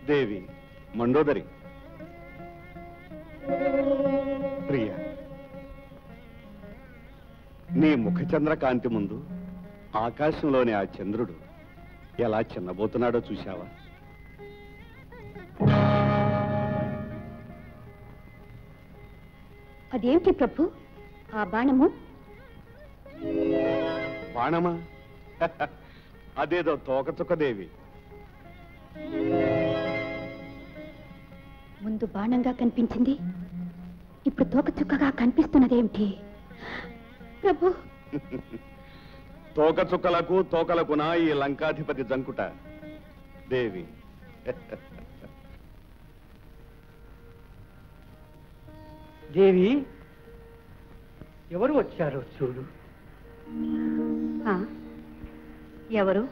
దేవి మండోదరి, ప్రియ, నీ ముఖచంద్ర కాంతి ముందు ఆకాశంలోని ఆ చంద్రుడు ఎలా చిన్నబోతున్నాడో చూశావా? అదేమిటి ప్రభు ఆ బాణము? బాణమా? అదేదో తోకచుక్కదేవి. ముందు బాణంగా కనిపించింది, ఇప్పుడు తోకచుక్కగా కనిపిస్తున్నదేమిటి ప్రభు? తోకచుక్కలకు తోకలకునా ఈ లంకాధిపతి జంకుట దేవి. దేవి, ఎవరు వచ్చారో చూడు. ఎవరు?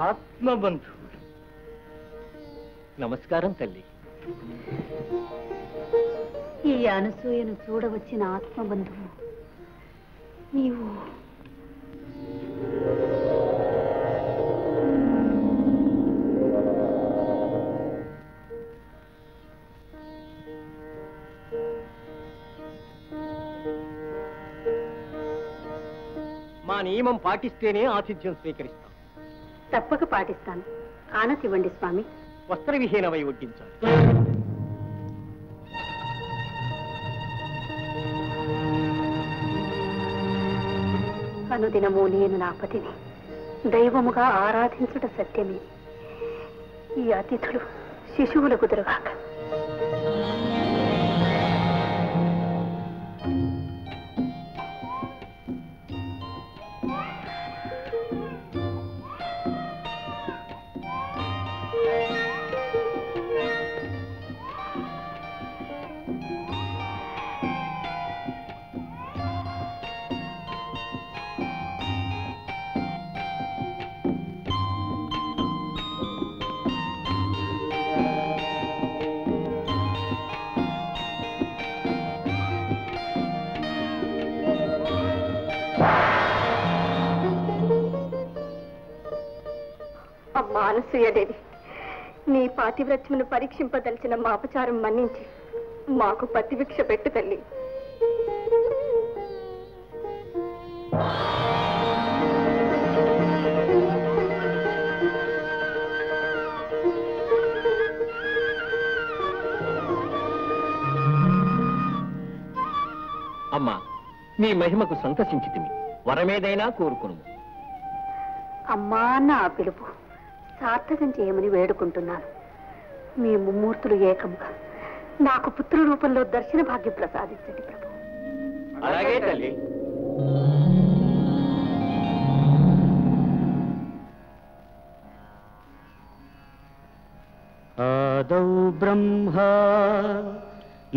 ఆత్మబంధువుడు. నమస్కారం తల్లి. ఈ అనసూయను చూడవచ్చిన ఆత్మబంధువు నీవు. మా నియమం పాటిస్తేనే ఆతిథ్యం స్వీకరిస్తాం. తప్పక పాటిస్తాను. ఆనతివ్వండి స్వామి. వస్త్రవిహీనమై వడ్డించాలి. అనుదినము నేను నా పతిని దైవముగా ఆరాధించుట సత్యమే. ఈ అతిథులు శిశువులకు కుదురుగాక. అమ్మా అనసూయదేవి, నీ పాతివ్రత్యమును పరీక్షింపదలిచిన మా అపచారం మన్నించి మాకు పతిభిక్ష పెట్టు తల్లి. అమ్మా, నీ మహిమకు సంతసించితిమి. వరమేదైనా కోరుకును. అమ్మా అన్న ఆ పిలుపు సార్థకం చేయమని వేడుకుంటున్నాను. మీ ముమ్మూర్తులు ఏకముగా నాకు పుత్ర రూపంలో దర్శన భాగ్యం ప్రసాదించండి ప్రభు. అలాగే తల్లి. ఆదౌ బ్రహ్మా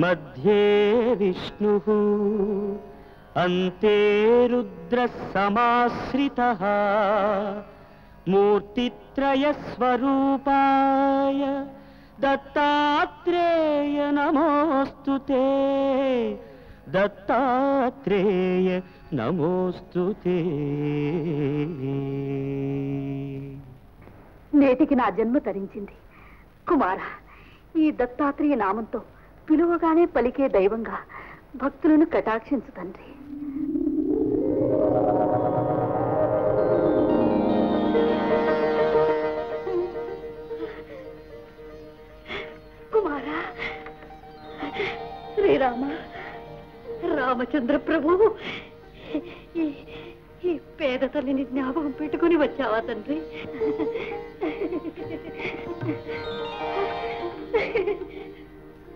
మధ్యే విష్ణుః అంతే రుద్రః సమాశ్రితః మూర్తిత్రయ స్వరూపాయ దత్తాత్రేయ నమోస్తుతే. దత్తాత్రేయ నమోస్తుతే. నేటికి నా జన్మ తరించింది. కుమార, ఈ దత్తాత్రేయ నామంతో పిలువగానే పలికే దైవంగా భక్తులను కటాక్షించు తండ్రి. కుమారా, శ్రీరామ, రామచంద్ర ప్రభు, ఈ పేద తల్లిని జ్ఞాపకం పెట్టుకుని వచ్చావా తండ్రి?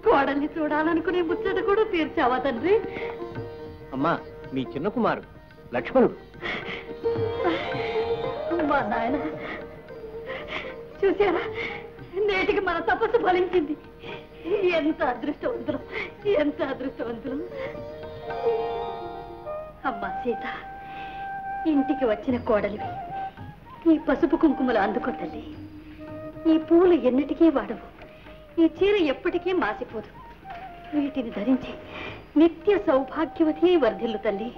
కోడల్ని చూడాలనుకునే ముచ్చట కూడా తీర్చావా తండ్రి? అమ్మా, మీ చిన్న కుమారుడు లక్ష్మణుడు. మా నాయన చూసారా, నేటికి మన తపస్సు ఫలించింది. ఎంత అదృష్టవంతులు, ఎంత అదృష్టవంతులు. అమ్మా సీత, ఇంటికి వచ్చిన కోడలివి ఈ పసుపు కుంకుమలు అందుకో తల్లి. ఈ పూలు ఎన్నిటికీ వాడవు, ఈ చీర ఎప్పటికీ మాసిపోదు. వీటిని ధరించి నిత్య సౌభాగ్యవతి వర్ధిల్లు తల్లి.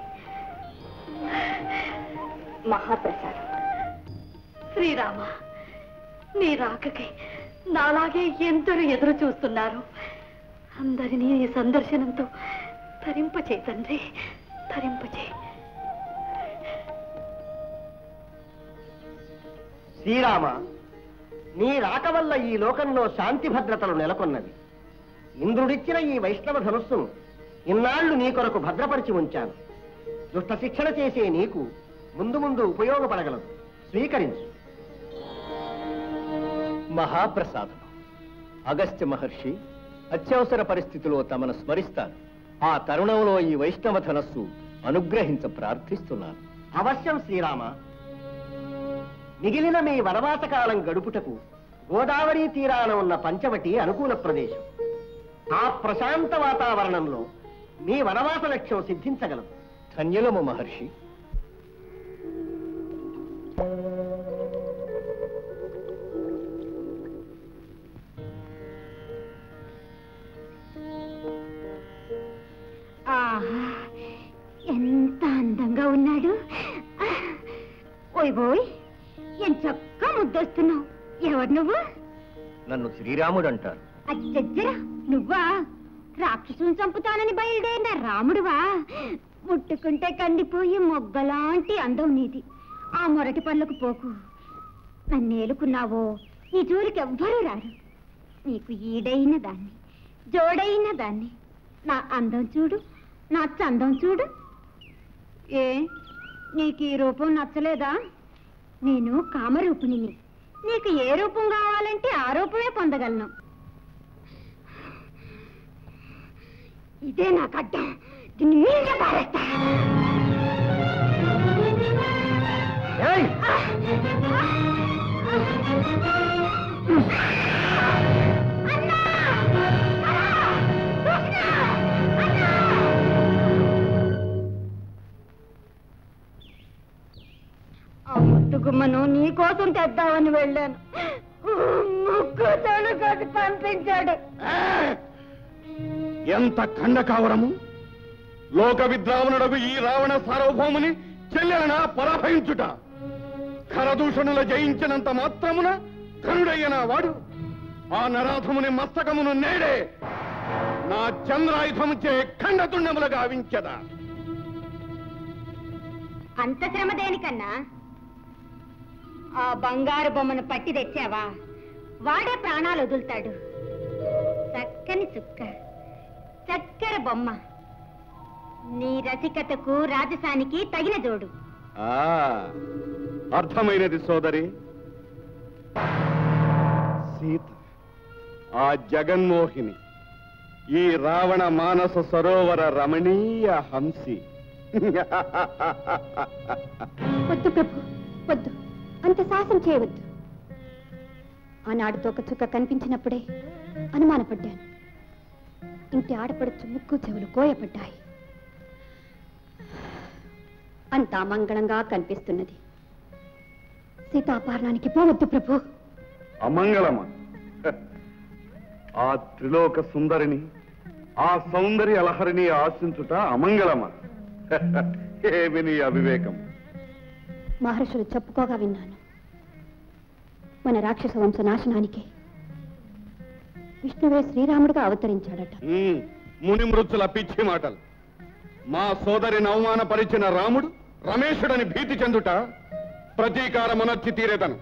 మహాప్రసాదం. శ్రీరామ, నీ రాకకై నాలాగే ఎందరూ ఎదురు చూస్తున్నారు. అందరినీ నీ సందర్శనంతో తరింపచే తండ్రి, తరింపచే. శ్రీరామ, నీ రాక వల్ల ఈ లోకంలో శాంతి భద్రతలు నెలకొన్నవి. ఇంద్రుడిచ్చిన ఈ వైష్ణవ ధనుస్సును ఇన్నాళ్లు నీ కొరకు భద్రపరిచి ఉంచాను. దుష్ట శిక్షణ చేసే నీకు ముందు ముందు ఉపయోగపడగలదు. స్వీకరించు. మహాప్రసాదం. అగస్త్య మహర్షి అత్యవసర పరిస్థితిలో తమను స్మరిస్తారు. ఆ తరుణంలో ఈ వైష్ణవ ధనస్సు అనుగ్రహించ ప్రార్థిస్తున్నాను. అవశ్యం శ్రీరామ. మిగిలిన మీ వనవాస కాలం గడుపుటకు గోదావరి తీరాన ఉన్న పంచవటి అనుకూల ప్రదేశం. ఆ ప్రశాంత వాతావరణంలో మీ వనవాస లక్ష్యం సిద్ధించగలదు. ధన్యులము మహర్షి. ఎంత అందంగా ఉన్నాడు. ఓయ్ బోయ్, ఎంత చక్కగా ముద్దొస్తున్నావు. ఎవరు నువ్వు? నన్ను శ్రీరాముడు అంటారు. అచ్చరా, నువ్వా? రాక్షసుని చంపుతానని బయలుదేరిన రాముడువా? ముట్టుకుంటే కందిపోయి మొగ్గలాంటి అందం నీది. ఆ మొరటి పనులకు పోకు. నన్నేలుకున్నావో ఈ జోలికి ఎవ్వరూ రారు. నీకు ఈడైన దాన్ని, జోడైన దాన్ని. నా అందం చూడు, నా చందం చూడు. ఏ, నీకు ఈ రూపం నచ్చలేదా? నేను కామరూపిణిని. నీకు ఏ రూపం కావాలంటే ఆ రూపమే పొందగలను. ఇదే నా కడ్డం. దీన్ని మీద పారేస్తా. ఆ ముట్టుగుమ్మను నీ కోసం తెద్దామని వెళ్ళాను. ముక్కు తొడుగొట్టి పంపించాడు. ఎంత ఖండకావరము! లోక విద్రావణుడకు ఈ రావణ సార్వభౌముని చెల్లెలన పరాభయించుట! ఖరదూషణుల జయించినంత మాత్రమున ధనుడయ్యన వాడు ఆ నరాధముని మస్తకమును నేడే నా చంద్రాయుధముచే ఖండతుండములు గావించదా. అంత శ్రమ దేనికన్నా? ఆ బంగారు బొమ్మను పట్టి తెచ్చావా? వాడే ప్రాణాలు వదులుతాడు. చక్కని చుక్క, చక్కెర బొమ్మ. నీ రసికతకు రాజసానికి తగిన జోడు. అర్థమైనది సోదరి. సీత ఆ జగన్మోహిని, ఈ రావణ మానస సరోవర రమణీయ హంసి. వద్దు ప్రభు, వద్దు. అంత సాహసం చేయవద్దు. ఆనాడు తోక చుక్క కనిపించినప్పుడే అనుమానపడ్డాను. ఇంటి ఆడపడుచు ముక్కు చెవులు కోయపడ్డాయి. అంత అమంగళంగా కనిపిస్తున్నది. సీతాపహరణానికి పోవద్దు ప్రభు. అమంగళమా? ఆ త్రిలోక సుందరిని, ఆ సౌందర్య అలహరిని ఆశించుట అమంగళమా? ఏమి నీ అవివేకం! మహర్షులు చెప్పుకోగా విన్నాను. మన రాక్షస వంశ నాశనానికి విష్ణువే శ్రీరాముడిగా అవతరించాడట. ముని మృత్యుల పిచ్చి మాటలు. మా సోదరిని అవమానపరిచిన రాముడు రమేశుడని భీతి చెందుట ప్రతీకారమునర్చి తీరేదను.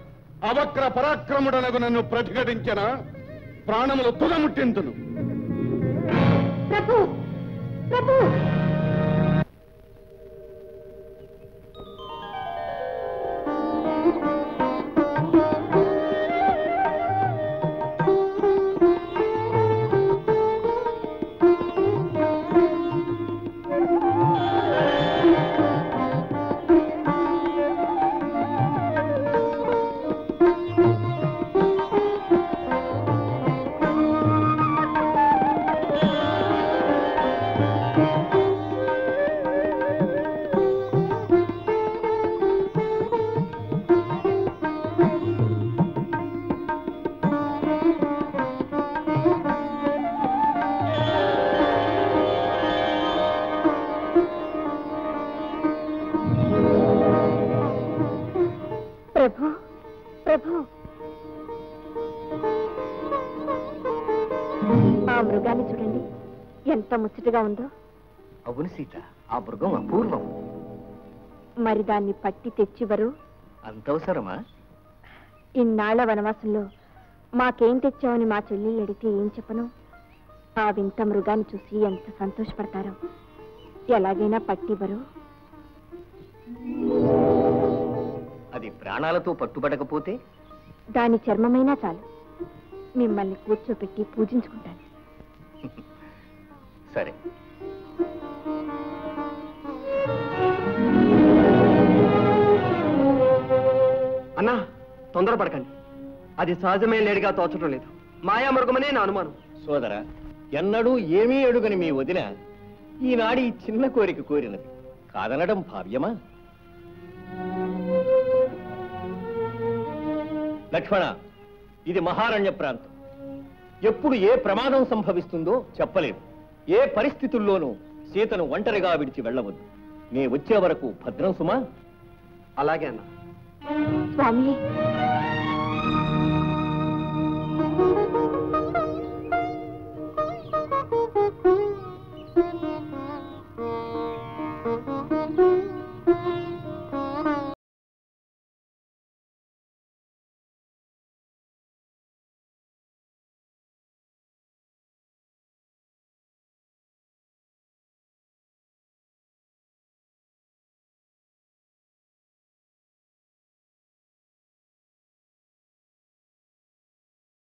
అవక్ర పరాక్రముడనగు నన్ను ప్రతిఘటించిన ప్రాణములు తుదముట్టింతును. ప్రభు, ప్రభు! మృగాన్ని చూడండి, ఎంత ముచ్చటగా ఉందో. అవును సీత, ఆ మృగం అపూర్వం. మరి దాన్ని పట్టి తెచ్చివరు. అంతవసరమా? ఇన్నాళ్ల వనవాసంలో మాకేం తెచ్చావని మా చెల్లెళ్ళు అడిగితే ఏం చెప్పను? ఆ వింత మృగాన్ని చూసి ఎంత సంతోషపడతారో. ఎలాగైనా పట్టివ్వరు. అది ప్రాణాలతో పట్టుబడకపోతే? దాని చర్మమైనా చాలు, మిమ్మల్ని కూర్చోపెట్టి పూజించుకుంటాను. సరే. అన్నా, తొందరపడకండి. అది సహజమైన లేడిగా తోచడం లేదు. మాయామృగమనే నా అనుమానం. సోదరా, ఎన్నడూ ఏమీ అడుగని మీ వదిన ఈనాడు ఈ చిన్న కోరిక కోరినది. కాదనడం భావ్యమా? లక్ష్మణ, ఇది మహారణ్య ప్రాంతం. ఎప్పుడు ఏ ప్రమాదం సంభవిస్తుందో చెప్పలేము. ఏ పరిస్థితుల్లోనూ సీతను ఒంటరిగా విడిచి వెళ్ళవద్దు. నే వచ్చే వరకు భద్రం సుమా. అలాగే అన్నా. స్వామి,